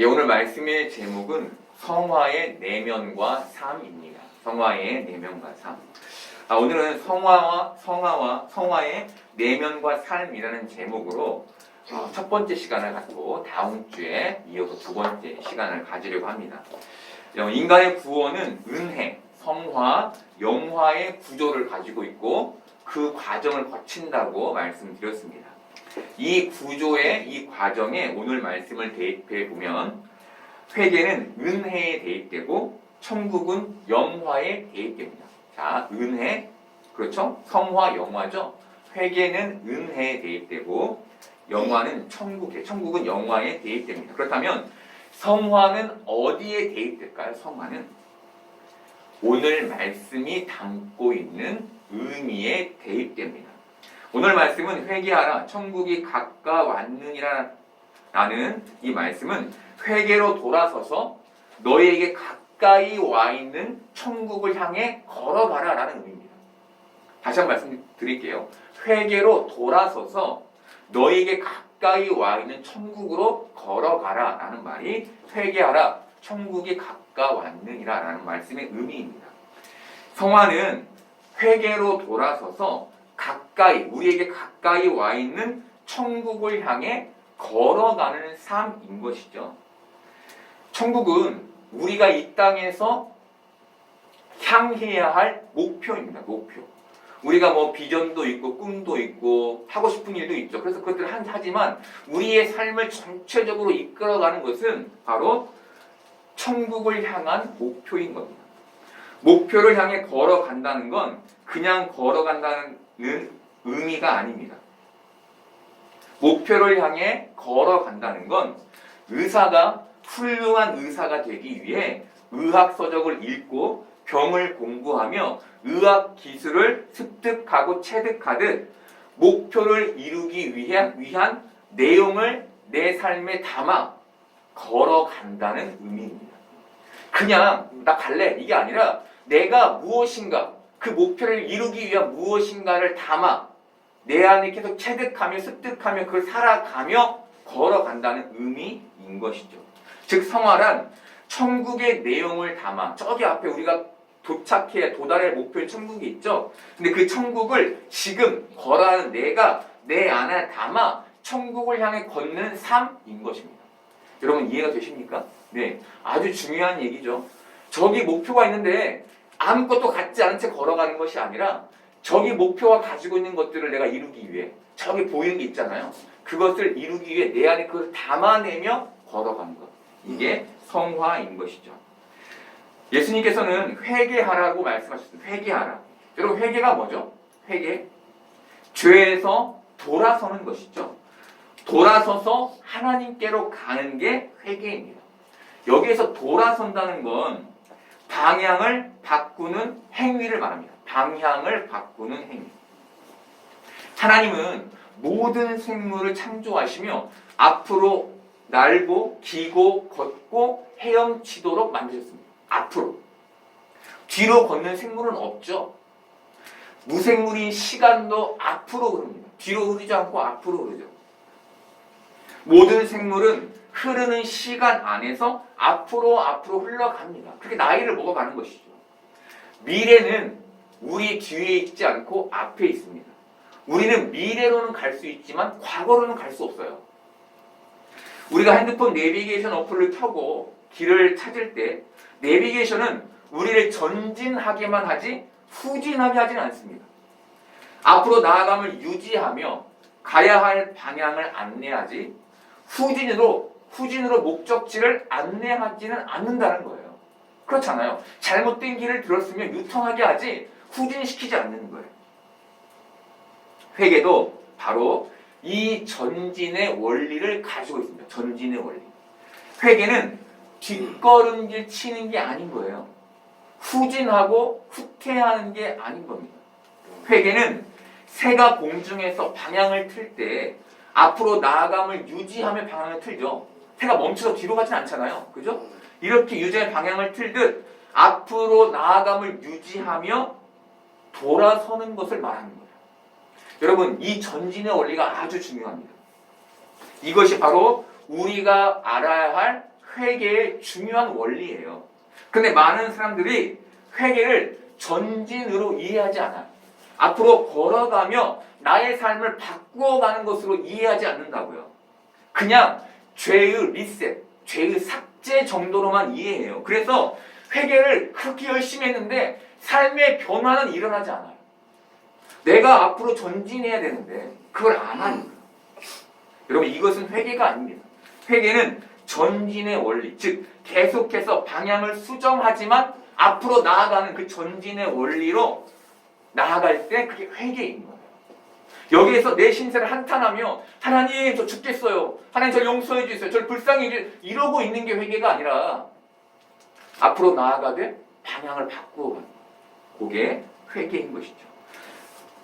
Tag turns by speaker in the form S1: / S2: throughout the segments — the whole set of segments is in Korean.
S1: 예, 오늘 말씀의 제목은 성화의 내면과 삶입니다. 성화의 내면과 삶. 오늘은 성화의 내면과 삶이라는 제목으로 첫 번째 시간을 갖고 다음 주에 이어서 두 번째 시간을 가지려고 합니다. 인간의 구원은 은혜, 성화, 영화의 구조를 가지고 있고 그 과정을 거친다고 말씀드렸습니다. 이 구조의 이 과정에 오늘 말씀을 대입해 보면 회개는 은혜에 대입되고 천국은 영화에 대입됩니다. 자, 은혜, 그렇죠? 성화, 영화죠. 회개는 은혜에 대입되고 영화는 천국은 영화에 대입됩니다. 그렇다면 성화는 어디에 대입될까요? 성화는 오늘 말씀이 담고 있는 의미에 대입됩니다. 오늘 말씀은 회개하라 천국이 가까웠느니라 라는 이 말씀은 회개로 돌아서서 너희에게 가까이 와 있는 천국을 향해 걸어가라 라는 의미입니다. 다시 한번 말씀드릴게요. 회개로 돌아서서 너희에게 가까이 와 있는 천국으로 걸어가라 라는 말이 회개하라 천국이 가까웠느니라 라는 말씀의 의미입니다. 성화는 회개로 돌아서서 우리에게 가까이 와 있는 천국을 향해 걸어가는 삶인 것이죠. 천국은 우리가 이 땅에서 향해야 할 목표입니다. 목표. 우리가 비전도 있고 꿈도 있고 하고 싶은 일도 있죠. 그래서 그것들을 하지만 우리의 삶을 전체적으로 이끌어가는 것은 바로 천국을 향한 목표인 겁니다. 목표를 향해 걸어간다는 건 그냥 걸어간다는 의미가 아닙니다. 목표를 향해 걸어간다는 건 훌륭한 의사가 되기 위해 의학서적을 읽고 병을 공부하며 의학 기술을 습득하고 체득하듯 목표를 이루기 위한 내용을 내 삶에 담아 걸어간다는 의미입니다. 그냥 나 갈래 이게 아니라 내가 무엇인가 그 목표를 이루기 위한 무엇인가를 담아 내 안에 계속 체득하며 습득하며 그걸 살아가며 걸어간다는 의미인 것이죠. 즉 성화란 천국의 내용을 담아 저기 앞에 우리가 도달해야 목표인 천국이 있죠. 근데 그 천국을 지금 걸어가는 내가 내 안에 담아 천국을 향해 걷는 삶인 것입니다. 여러분 이해가 되십니까? 네, 아주 중요한 얘기죠. 저기 목표가 있는데 아무것도 갖지 않은 채 걸어가는 것이 아니라 저기 목표가 가지고 있는 것들을 내가 이루기 위해 저기 보이는 게 있잖아요. 그것을 이루기 위해 내 안에 그걸 담아내며 걸어가는 것. 이게 성화인 것이죠. 예수님께서는 회개하라고 말씀하셨습니다. 회개하라. 여러분 회개가 뭐죠? 회개. 죄에서 돌아서는 것이죠. 돌아서서 하나님께로 가는 게 회개입니다. 여기에서 돌아선다는 건 방향을 바꾸는 행위를 말합니다. 방향을 바꾸는 행위. 하나님은 모든 생물을 창조하시며 앞으로 날고 기고 걷고 헤엄치도록 만드셨습니다. 앞으로. 뒤로 걷는 생물은 없죠. 무생물인 시간도 앞으로 흐릅니다. 뒤로 흐르지 않고 앞으로 흐르죠. 모든 생물은 흐르는 시간 안에서 앞으로 흘러갑니다. 그렇게 나이를 먹어가는 것이죠. 미래는 우리 뒤에 있지 않고 앞에 있습니다. 우리는 미래로는 갈 수 있지만 과거로는 갈 수 없어요. 우리가 핸드폰 내비게이션 어플을 켜고 길을 찾을 때 내비게이션은 우리를 전진하게만 하지 후진하게 하지는 않습니다. 앞으로 나아감을 유지하며 가야 할 방향을 안내하지 후진으로 목적지를 안내하지는 않는다는 거예요. 그렇잖아요. 잘못된 길을 들었으면 유턴하게 하지 후진시키지 않는 거예요. 회개도 바로 이 전진의 원리를 가지고 있습니다. 전진의 원리. 회개는 뒷걸음질 치는 게 아닌 거예요. 후진하고 후퇴하는 게 아닌 겁니다. 회개는 새가 공중에서 방향을 틀 때 앞으로 나아감을 유지하며 방향을 틀죠. 새가 멈춰서 뒤로 가진 않잖아요. 그죠? 이렇게 유지의 방향을 틀듯 앞으로 나아감을 유지하며 돌아서는 것을 말하는 거예요. 여러분, 이 전진의 원리가 아주 중요합니다. 이것이 바로 우리가 알아야 할 회개의 중요한 원리예요. 근데 많은 사람들이 회개를 전진으로 이해하지 않아요. 앞으로 걸어가며 나의 삶을 바꾸어가는 것으로 이해하지 않는다고요. 그냥 죄의 리셋, 죄의 삭제 정도로만 이해해요. 그래서 회개를 그렇게 열심히 했는데 삶의 변화는 일어나지 않아요. 내가 앞으로 전진해야 되는데 그걸 안 하니까. 여러분, 이것은 회개가 아닙니다. 회개는 전진의 원리, 즉 계속해서 방향을 수정하지만 앞으로 나아가는 그 전진의 원리로 나아갈 때 그게 회개인 거예요. 여기에서 내 신세를 한탄하며 하나님 저 죽겠어요, 하나님 저 용서해 주세요, 저를 불쌍히 해주세요 이러고 있는 게 회개가 아니라 앞으로 나아가되 방향을 바꾸어 가는 거예요. 그게 회개인 것이죠.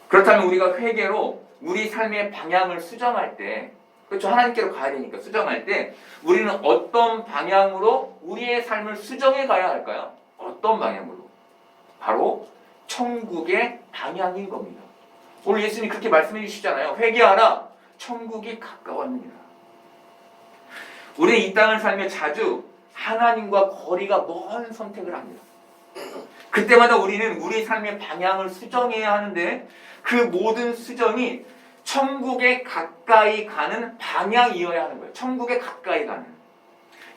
S1: 그렇다면 우리가 회개로 우리 삶의 방향을 수정할 때, 그렇죠, 하나님께로 가야 되니까 수정할 때 우리는 어떤 방향으로 우리의 삶을 수정해 가야 할까요? 어떤 방향으로? 바로 천국의 방향인 겁니다. 오늘 예수님이 그렇게 말씀해 주시잖아요. 회개하라, 천국이 가까웠느니라. 우리는 이 땅을 살며 자주 하나님과 거리가 먼 선택을 합니다. 그때마다 우리는 우리 삶의 방향을 수정해야 하는데 그 모든 수정이 천국에 가까이 가는 방향이어야 하는 거예요. 천국에 가까이 가는.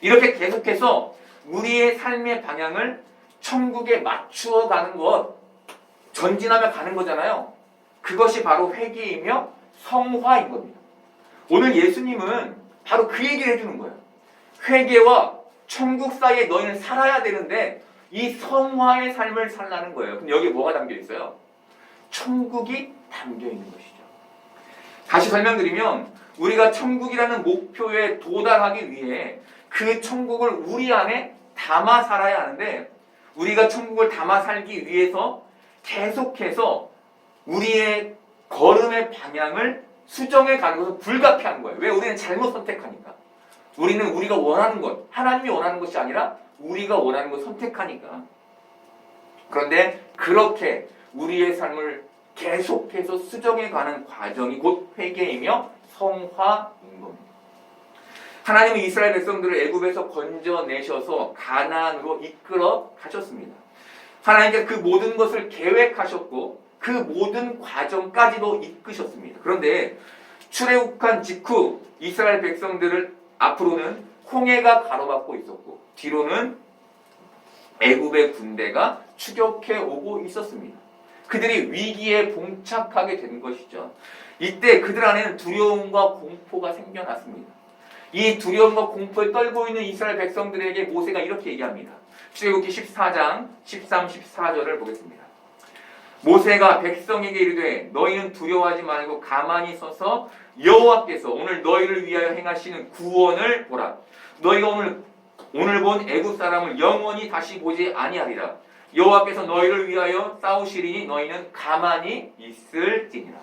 S1: 이렇게 계속해서 우리의 삶의 방향을 천국에 맞추어 가는 것, 전진하며 가는 거잖아요. 그것이 바로 회개이며 성화인 겁니다. 오늘 예수님은 바로 그 얘기를 해주는 거예요. 회개와 천국 사이에 너희는 살아야 되는데 이 성화의 삶을 살라는 거예요. 그럼 여기에 뭐가 담겨 있어요? 천국이 담겨 있는 것이죠. 다시 설명드리면 우리가 천국이라는 목표에 도달하기 위해 그 천국을 우리 안에 담아 살아야 하는데, 우리가 천국을 담아 살기 위해서 계속해서 우리의 걸음의 방향을 수정해 가는 것은 불가피한 거예요. 왜? 우리는 잘못 선택하니까. 우리는 우리가 원하는 것, 하나님이 원하는 것이 아니라 우리가 원하는 것 선택하니까. 그런데 그렇게 우리의 삶을 계속해서 수정해 가는 과정이 곧 회개이며 성화인 겁니다. 하나님은 이스라엘 백성들을 애굽에서 건져내셔서 가나안으로 이끌어 가셨습니다. 하나님께서 그 모든 것을 계획하셨고 그 모든 과정까지도 이끄셨습니다. 그런데 출애굽한 직후 이스라엘 백성들을 앞으로는 홍해가 가로막고 있었고 뒤로는 애굽의 군대가 추격해 오고 있었습니다. 그들이 위기에 봉착하게 된 것이죠. 이때 그들 안에는 두려움과 공포가 생겨났습니다. 이 두려움과 공포에 떨고 있는 이스라엘 백성들에게 모세가 이렇게 얘기합니다. 출애굽기 14장 13, 14절을 보겠습니다. 모세가 백성에게 이르되 너희는 두려워하지 말고 가만히 서서 여호와께서 오늘 너희를 위하여 행하시는 구원을 보라. 너희가 오늘 본 애굽 사람을 영원히 다시 보지 아니하리라. 여호와께서 너희를 위하여 싸우시리니 너희는 가만히 있을지니라.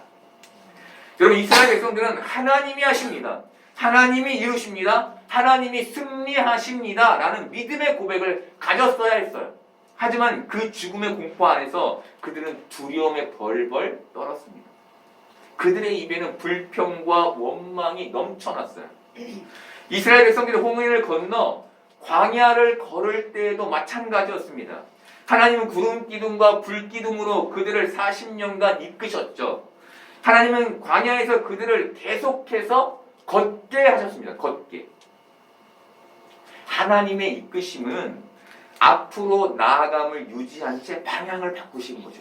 S1: 여러분, 이스라엘 백성들은 하나님이 하십니다, 하나님이 이루십니다, 하나님이 승리하십니다 라는 믿음의 고백을 가졌어야 했어요. 하지만 그 죽음의 공포 안에서 그들은 두려움에 벌벌 떨었습니다. 그들의 입에는 불평과 원망이 넘쳐났어요. 이스라엘 백성들이 홍해를 건너 광야를 걸을 때에도 마찬가지였습니다. 하나님은 구름 기둥과 불 기둥으로 그들을 40년간 이끄셨죠. 하나님은 광야에서 그들을 계속해서 걷게 하셨습니다. 걷게. 하나님의 이끄심은 앞으로 나아감을 유지한 채 방향을 바꾸신 거죠.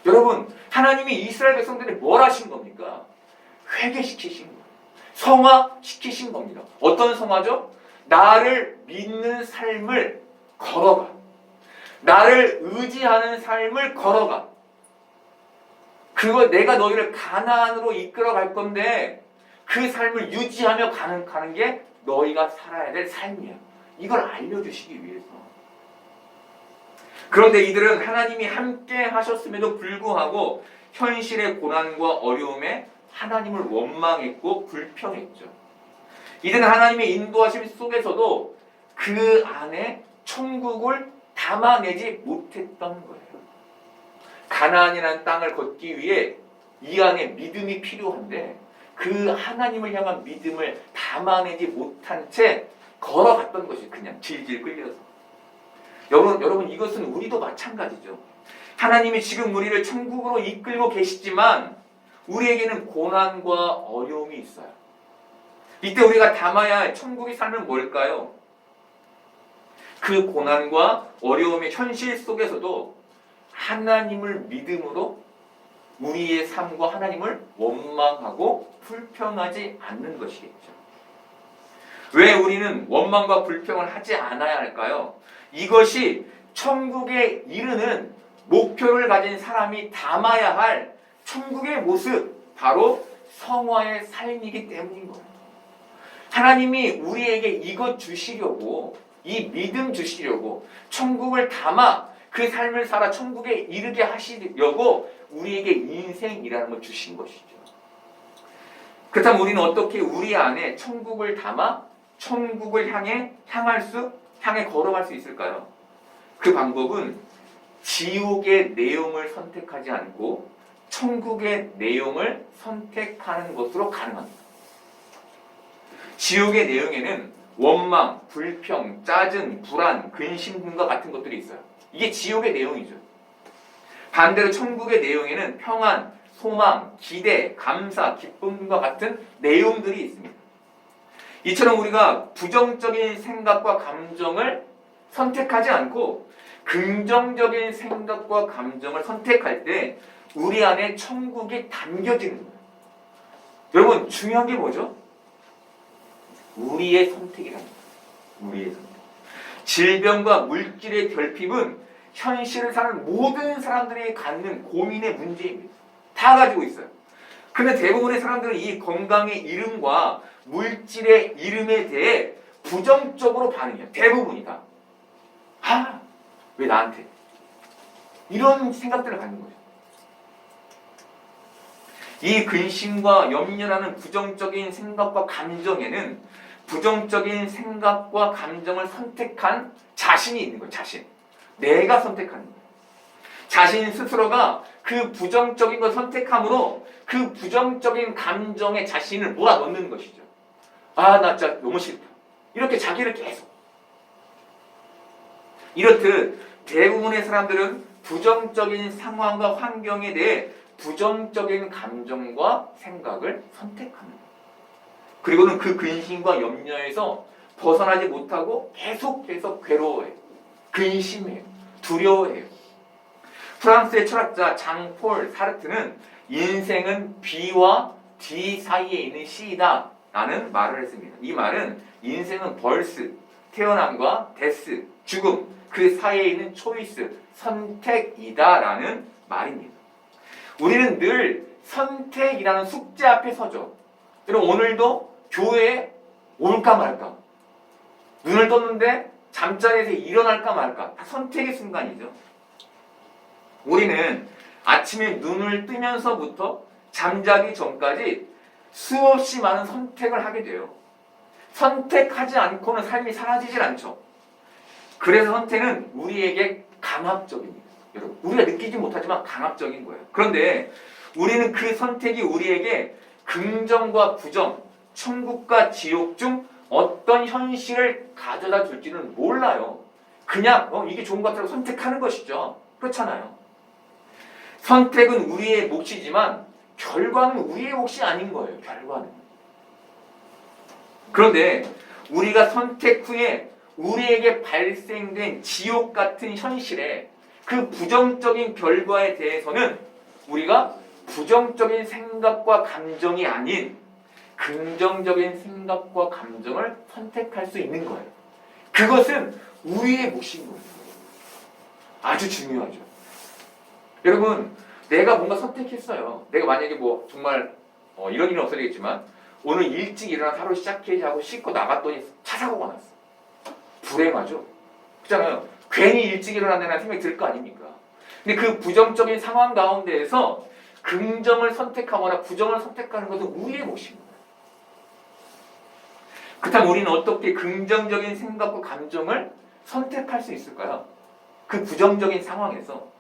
S1: 여러분, 하나님이 이스라엘 백성들이 뭘 하신 겁니까? 회개시키신 거예요. 성화시키신 겁니다. 어떤 성화죠? 나를 믿는 삶을 걸어가. 나를 의지하는 삶을 걸어가. 그거 내가 너희를 가나안으로 이끌어 갈 건데 그 삶을 유지하며 가는 게 너희가 살아야 될 삶이야. 이걸 알려주시기 위해서. 그런데 이들은 하나님이 함께 하셨음에도 불구하고 현실의 고난과 어려움에 하나님을 원망했고 불평했죠. 이들은 하나님의 인도하심 속에서도 그 안에 천국을 담아내지 못했던 거예요. 가나안이라는 땅을 걷기 위해 이 안에 믿음이 필요한데 그 하나님을 향한 믿음을 담아내지 못한 채 걸어갔던 것이 그냥 질질 끌려서. 여러분 이것은 우리도 마찬가지죠. 하나님이 지금 우리를 천국으로 이끌고 계시지만 우리에게는 고난과 어려움이 있어요. 이때 우리가 담아야 할 천국의 삶은 뭘까요? 그 고난과 어려움의 현실 속에서도 하나님을 믿음으로 우리의 삶과 하나님을 원망하고 불평하지 않는 것이겠죠. 왜 우리는 원망과 불평을 하지 않아야 할까요? 이것이 천국에 이르는 목표를 가진 사람이 담아야 할 천국의 모습, 바로 성화의 삶이기 때문인 거예요. 하나님이 우리에게 이것 주시려고, 이 믿음 주시려고 천국을 담아 그 삶을 살아 천국에 이르게 하시려고 우리에게 인생이라는 걸 주신 것이죠. 그렇다면 우리는 어떻게 우리 안에 천국을 담아 천국을 향해 걸어갈 수 있을까요? 그 방법은 지옥의 내용을 선택하지 않고 천국의 내용을 선택하는 것으로 가능합니다. 지옥의 내용에는 원망, 불평, 짜증, 불안, 근심 등과 같은 것들이 있어요. 이게 지옥의 내용이죠. 반대로 천국의 내용에는 평안, 소망, 기대, 감사, 기쁨 등과 같은 내용들이 있습니다. 이처럼 우리가 부정적인 생각과 감정을 선택하지 않고 긍정적인 생각과 감정을 선택할 때 우리 안에 천국이 담겨지는 거예요. 여러분 중요한 게 뭐죠? 우리의 선택이랍니다. 우리의 선택. 질병과 물질의 결핍은 현실을 사는 모든 사람들이 갖는 고민의 문제입니다. 다 가지고 있어요. 근데 대부분의 사람들은 이 건강의 이름과 물질의 이름에 대해 부정적으로 반응해요. 대부분이다. 왜 나한테? 이런 생각들을 갖는 거죠. 이 근심과 염려라는 부정적인 생각과 감정에는 부정적인 생각과 감정을 선택한 자신이 있는 거예요. 자신. 내가 선택하는 거예요. 자신 스스로가 그 부정적인 걸 선택함으로 그 부정적인 감정에 자신을 몰아넣는 것이죠. 나 진짜 너무 싫다. 이렇게 자기를 계속. 이렇듯 대부분의 사람들은 부정적인 상황과 환경에 대해 부정적인 감정과 생각을 선택합니다. 그리고는 그 근심과 염려에서 벗어나지 못하고 계속 괴로워해요. 근심해요. 두려워해요. 프랑스의 철학자 장폴 사르트는 인생은 B와 D 사이에 있는 C이다 라는 말을 했습니다. 이 말은 인생은 벌스, 태어남과 데스, 죽음, 그 사이에 있는 초이스, 선택이다 라는 말입니다. 우리는 늘 선택이라는 숙제 앞에 서죠. 여러분 오늘도 교회에 올까 말까, 눈을 떴는데 잠자리에서 일어날까 말까, 다 선택의 순간이죠. 우리는 아침에 눈을 뜨면서부터 잠자기 전까지 수없이 많은 선택을 하게 돼요. 선택하지 않고는 삶이 사라지질 않죠. 그래서 선택은 우리에게 강압적입니다. 여러분, 우리가 느끼지 못하지만 강압적인 거예요. 그런데 우리는 그 선택이 우리에게 긍정과 부정, 천국과 지옥 중 어떤 현실을 가져다 줄지는 몰라요. 그냥 이게 좋은 것 같다고 선택하는 것이죠. 그렇잖아요. 선택은 우리의 몫이지만 결과는 우리의 몫이 아닌 거예요. 결과는. 그런데 우리가 선택 후에 우리에게 발생된 지옥 같은 현실에 그 부정적인 결과에 대해서는 우리가 부정적인 생각과 감정이 아닌 긍정적인 생각과 감정을 선택할 수 있는 거예요. 그것은 우리의 몫인 거예요. 아주 중요하죠. 여러분, 내가 뭔가 선택했어요. 내가 만약에 정말 이런 일은 없어지겠지만 오늘 일찍 일어나서 하루 시작해야지 하고 씻고 나갔더니 차 사고가 났어. 불행하죠. 그렇잖아요. 괜히 일찍 일어난다는 생각이 들 거 아닙니까? 근데 그 부정적인 상황 가운데에서 긍정을 선택하거나 부정을 선택하는 것은 우리의 몫인 거예요. 그렇다면 우리는 어떻게 긍정적인 생각과 감정을 선택할 수 있을까요? 그 부정적인 상황에서.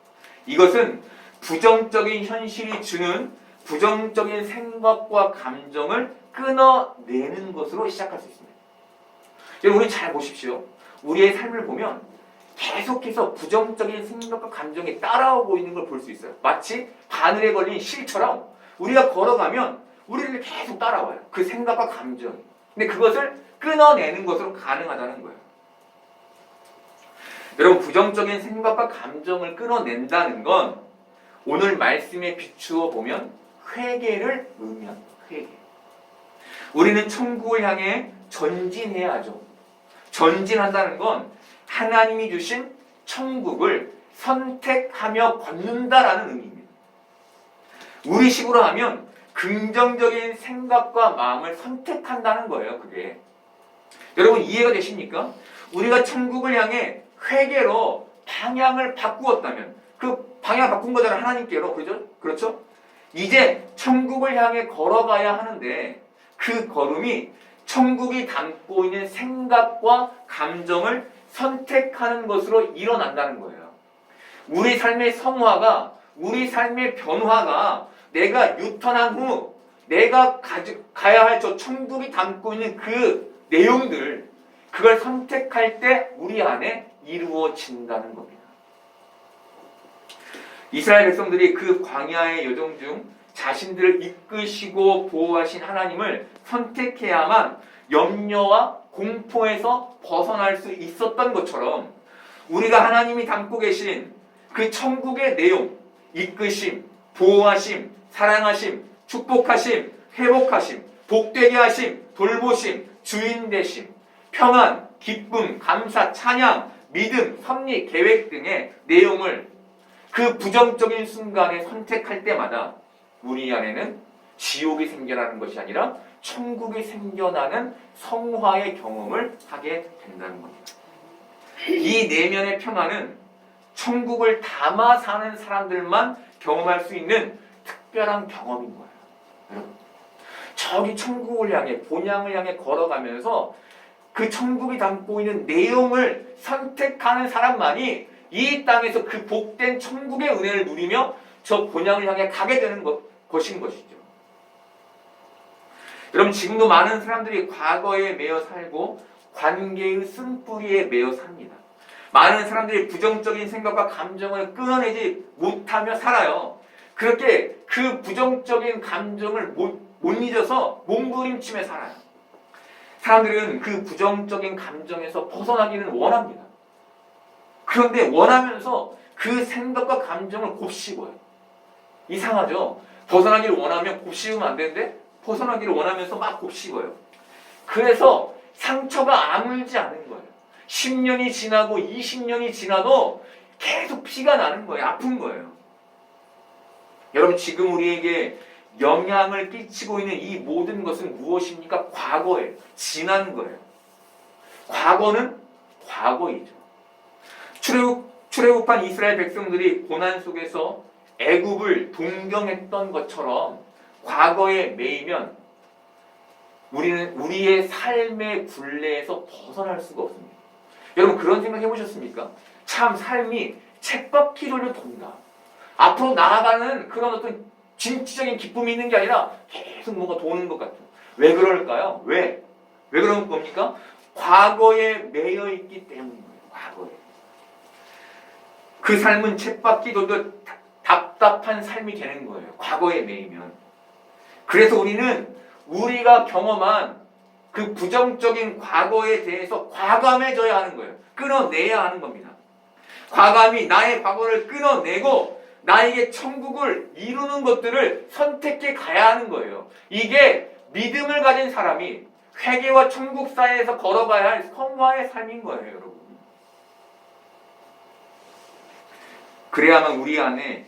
S1: 이것은 부정적인 현실이 주는 부정적인 생각과 감정을 끊어내는 것으로 시작할 수 있습니다. 여러분, 우리 잘 보십시오. 우리의 삶을 보면 계속해서 부정적인 생각과 감정이 따라오고 있는 걸 볼 수 있어요. 마치 바늘에 걸린 실처럼 우리가 걸어가면 우리를 계속 따라와요. 그 생각과 감정이. 근데 그것을 끊어내는 것으로 가능하다는 거예요. 여러분, 부정적인 생각과 감정을 끊어낸다는 건 오늘 말씀에 비추어 보면 회개를 의미합니다. 회개. 우리는 천국을 향해 전진해야 하죠. 전진한다는 건 하나님이 주신 천국을 선택하며 걷는다라는 의미입니다. 우리식으로 하면 긍정적인 생각과 마음을 선택한다는 거예요. 그게. 여러분, 이해가 되십니까? 우리가 천국을 향해 회개로 방향을 바꾸었다면, 그 방향 바꾼 거잖아요. 하나님께로. 그렇죠? 이제 천국을 향해 걸어가야 하는데 그 걸음이 천국이 담고 있는 생각과 감정을 선택하는 것으로 일어난다는 거예요. 우리 삶의 성화가, 우리 삶의 변화가 내가 유턴한 후 내가 가야 할 저 천국이 담고 있는 그 내용들, 그걸 선택할 때 우리 안에 이루어진다는 겁니다. 이스라엘 백성들이 그 광야의 여정 중 자신들을 이끄시고 보호하신 하나님을 선택해야만 염려와 공포에서 벗어날 수 있었던 것처럼, 우리가 하나님이 담고 계신 그 천국의 내용, 이끄심, 보호하심, 사랑하심, 축복하심, 회복하심, 복되게 하심, 돌보심, 주인 되심, 평안, 기쁨, 감사, 찬양, 믿음, 섭리, 계획 등의 내용을 그 부정적인 순간에 선택할 때마다 우리 안에는 지옥이 생겨나는 것이 아니라 천국이 생겨나는 성화의 경험을 하게 된다는 겁니다. 이 내면의 평안은 천국을 담아 사는 사람들만 경험할 수 있는 특별한 경험인 거예요. 여러분, 저기 천국을 향해, 본향을 향해 걸어가면서 그 천국이 담고 있는 내용을 선택하는 사람만이 이 땅에서 그 복된 천국의 은혜를 누리며 저 본향을 향해 가게 되는 것인 것이죠. 여러분, 지금도 많은 사람들이 과거에 매여 살고 관계의 쓴뿌리에 매여 삽니다. 많은 사람들이 부정적인 생각과 감정을 끊어내지 못하며 살아요. 그렇게 그 부정적인 감정을 못 잊어서 몸부림치며 살아요. 사람들은 그 부정적인 감정에서 벗어나기는 원합니다. 그런데 원하면서 그 생각과 감정을 곱씹어요. 이상하죠? 벗어나기를 원하면 곱씹으면 안 되는데 벗어나기를 원하면서 막 곱씹어요. 그래서 상처가 아물지 않은 거예요. 10년이 지나고 20년이 지나도 계속 피가 나는 거예요. 아픈 거예요. 여러분, 지금 우리에게 영향을 끼치고 있는 이 모든 것은 무엇입니까? 과거예요. 지난 거예요. 과거는 과거이죠. 출애굽한 이스라엘 백성들이 고난 속에서 애굽을 동경했던 것처럼 과거에 매이면 우리는 우리의 삶의 굴레에서 벗어날 수가 없습니다. 여러분, 그런 생각 해보셨습니까? 참 삶이 쳇바퀴 돌려 돈다. 앞으로 나아가는 그런 어떤 진취적인 기쁨이 있는 게 아니라 계속 뭔가 도는 것 같아요. 왜 그럴까요? 왜 그런 겁니까? 과거에 매여 있기 때문인 거예요. 과거에. 그 삶은 쳇바퀴 돌려 답답한 삶이 되는 거예요. 과거에 매이면. 그래서 우리는 우리가 경험한 그 부정적인 과거에 대해서 과감해져야 하는 거예요. 끊어내야 하는 겁니다. 과감히 나의 과거를 끊어내고 나에게 천국을 이루는 것들을 선택해 가야 하는 거예요. 이게 믿음을 가진 사람이 회개와 천국 사이에서 걸어가야 할 성화의 삶인 거예요, 여러분. 그래야만 우리 안에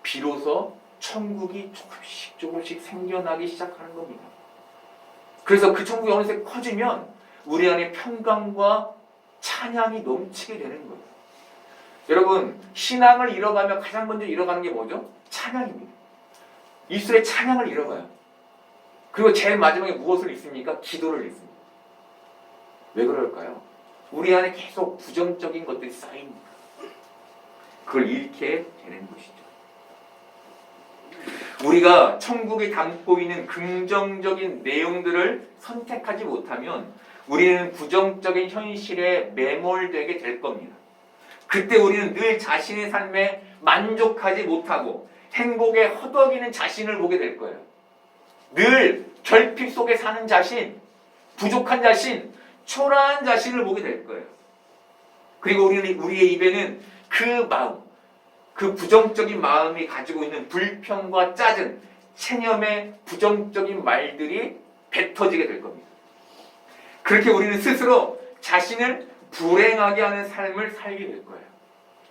S1: 비로소 천국이 조금씩 생겨나기 시작하는 겁니다. 그래서 그 천국이 어느새 커지면 우리 안에 평강과 찬양이 넘치게 되는 거예요. 여러분, 신앙을 잃어가며 가장 먼저 잃어가는 게 뭐죠? 찬양입니다. 입술에 찬양을 잃어가요. 그리고 제일 마지막에 무엇을 잃습니까? 기도를 잃습니다. 왜 그럴까요? 우리 안에 계속 부정적인 것들이 쌓입니다. 그걸 잃게 되는 것이죠. 우리가 천국이 담고 있는 긍정적인 내용들을 선택하지 못하면 우리는 부정적인 현실에 매몰되게 될 겁니다. 그때 우리는 늘 자신의 삶에 만족하지 못하고 행복에 허덕이는 자신을 보게 될 거예요. 늘 결핍 속에 사는 자신, 부족한 자신, 초라한 자신을 보게 될 거예요. 그리고 우리의 입에는 그 마음, 그 부정적인 마음이 가지고 있는 불평과 짜증, 체념의 부정적인 말들이 뱉어지게 될 겁니다. 그렇게 우리는 스스로 자신을 불행하게 하는 삶을 살게 될 거예요.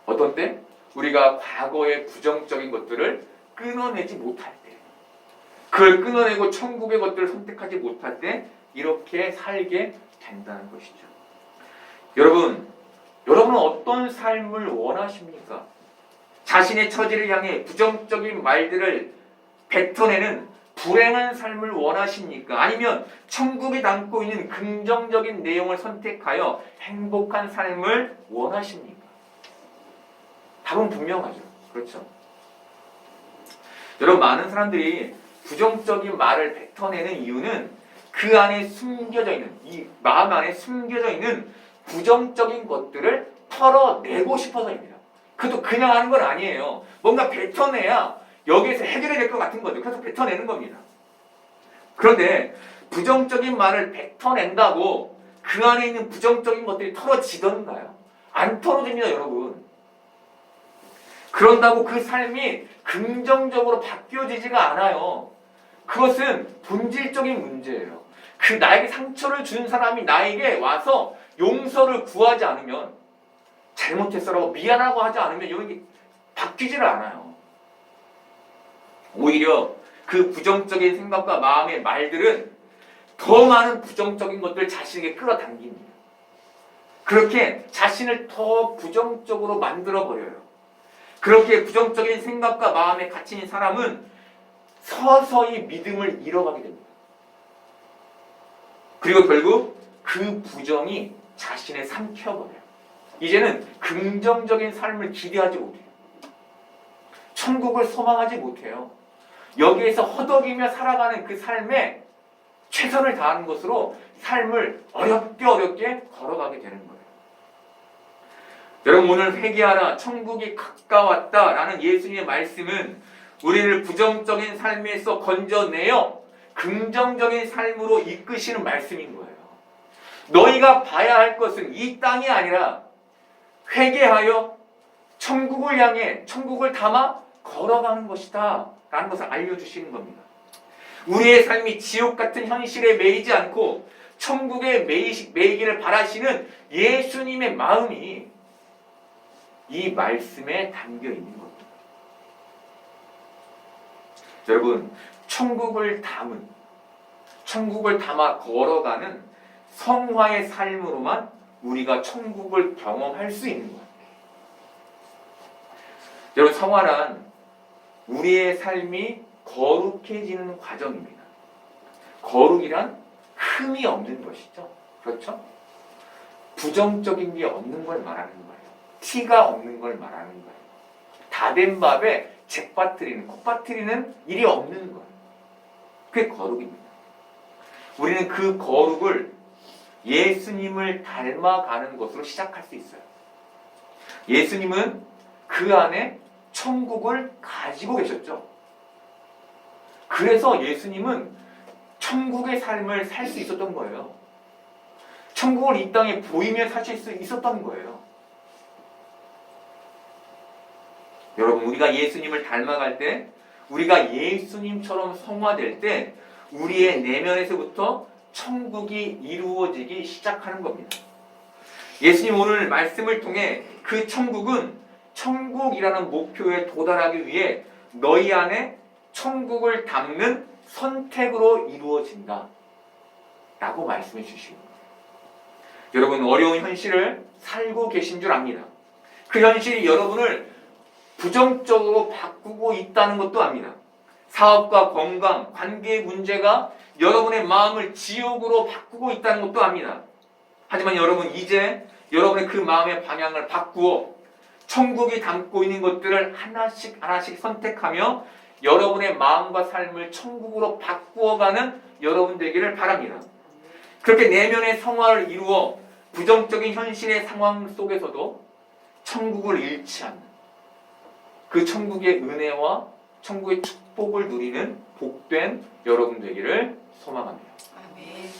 S1: 어떤 때? 우리가 과거의 부정적인 것들을 끊어내지 못할 때, 그걸 끊어내고 천국의 것들을 선택하지 못할 때 이렇게 살게 된다는 것이죠. 여러분은 어떤 삶을 원하십니까? 자신의 처지를 향해 부정적인 말들을 뱉어내는 불행한 삶을 원하십니까? 아니면 천국이 담고 있는 긍정적인 내용을 선택하여 행복한 삶을 원하십니까? 답은 분명하죠. 그렇죠? 여러분, 많은 사람들이 부정적인 말을 뱉어내는 이유는 그 안에 숨겨져 있는, 이 마음 안에 숨겨져 있는 부정적인 것들을 털어내고 싶어서입니다. 그것도 그냥 하는 건 아니에요. 뭔가 뱉어내야 여기에서 해결이 될 것 같은 거죠. 그래서 뱉어내는 겁니다. 그런데 부정적인 말을 뱉어낸다고 그 안에 있는 부정적인 것들이 털어지던가요? 안 털어집니다, 여러분. 그런다고 그 삶이 긍정적으로 바뀌어지지가 않아요. 그것은 본질적인 문제예요. 그 나에게 상처를 준 사람이 나에게 와서 용서를 구하지 않으면, 잘못했어라고 미안하고 하지 않으면 여기 바뀌지를 않아요. 오히려 그 부정적인 생각과 마음의 말들은 더 많은 부정적인 것들을 자신에게 끌어당깁니다. 그렇게 자신을 더 부정적으로 만들어버려요. 그렇게 부정적인 생각과 마음에 갇힌 사람은 서서히 믿음을 잃어가게 됩니다. 그리고 결국 그 부정이 자신을 삼켜버려요. 이제는 긍정적인 삶을 기대하지 못해요. 천국을 소망하지 못해요. 여기에서 허덕이며 살아가는 그 삶에 최선을 다하는 것으로 삶을 어렵게 걸어가게 되는 거예요. 여러분, 오늘 회개하라, 천국이 가까웠다라는 예수님의 말씀은 우리를 부정적인 삶에서 건져내어 긍정적인 삶으로 이끄시는 말씀인 거예요. 너희가 봐야 할 것은 이 땅이 아니라 회개하여 천국을 향해, 천국을 담아 걸어가는 것이다 라는 것을 알려주시는 겁니다. 우리의 삶이 지옥 같은 현실에 매이지 않고 천국에 매이기를 바라시는 예수님의 마음이 이 말씀에 담겨 있는 겁니다. 여러분, 천국을 담아 걸어가는 성화의 삶으로만 우리가 천국을 경험할 수 있는 거예요. 여러분, 성화란 우리의 삶이 거룩해지는 과정입니다. 거룩이란 흠이 없는 것이죠. 그렇죠? 부정적인 게 없는 걸 말하는 거예요. 티가 없는 걸 말하는 거예요. 다 된 밥에 잭 빠뜨리는, 콕 빠뜨리는 일이 없는 거예요. 그게 거룩입니다. 우리는 그 거룩을 예수님을 닮아가는 것으로 시작할 수 있어요. 예수님은 그 안에 천국을 가지고 계셨죠. 그래서 예수님은 천국의 삶을 살 수 있었던 거예요. 천국을 이 땅에 보이며 사실 수 있었던 거예요. 여러분, 우리가 예수님을 닮아갈 때, 우리가 예수님처럼 성화될 때 우리의 내면에서부터 천국이 이루어지기 시작하는 겁니다. 예수님 오늘 말씀을 통해 그 천국은 천국이라는 목표에 도달하기 위해 너희 안에 천국을 담는 선택으로 이루어진다 라고 말씀해 주시는 거예요. 여러분, 어려운 현실을 살고 계신 줄 압니다. 그 현실이 여러분을 부정적으로 바꾸고 있다는 것도 압니다. 사업과 건강, 관계의 문제가 여러분의 마음을 지옥으로 바꾸고 있다는 것도 압니다. 하지만 여러분, 이제 여러분의 그 마음의 방향을 바꾸어 천국이 담고 있는 것들을 하나씩 선택하며 여러분의 마음과 삶을 천국으로 바꾸어가는 여러분 되기를 바랍니다. 그렇게 내면의 성화를 이루어 부정적인 현실의 상황 속에서도 천국을 잃지 않는 그 천국의 은혜와 천국의 축복을 누리는 복된 여러분 되기를 소망합니다.
S2: 아멘.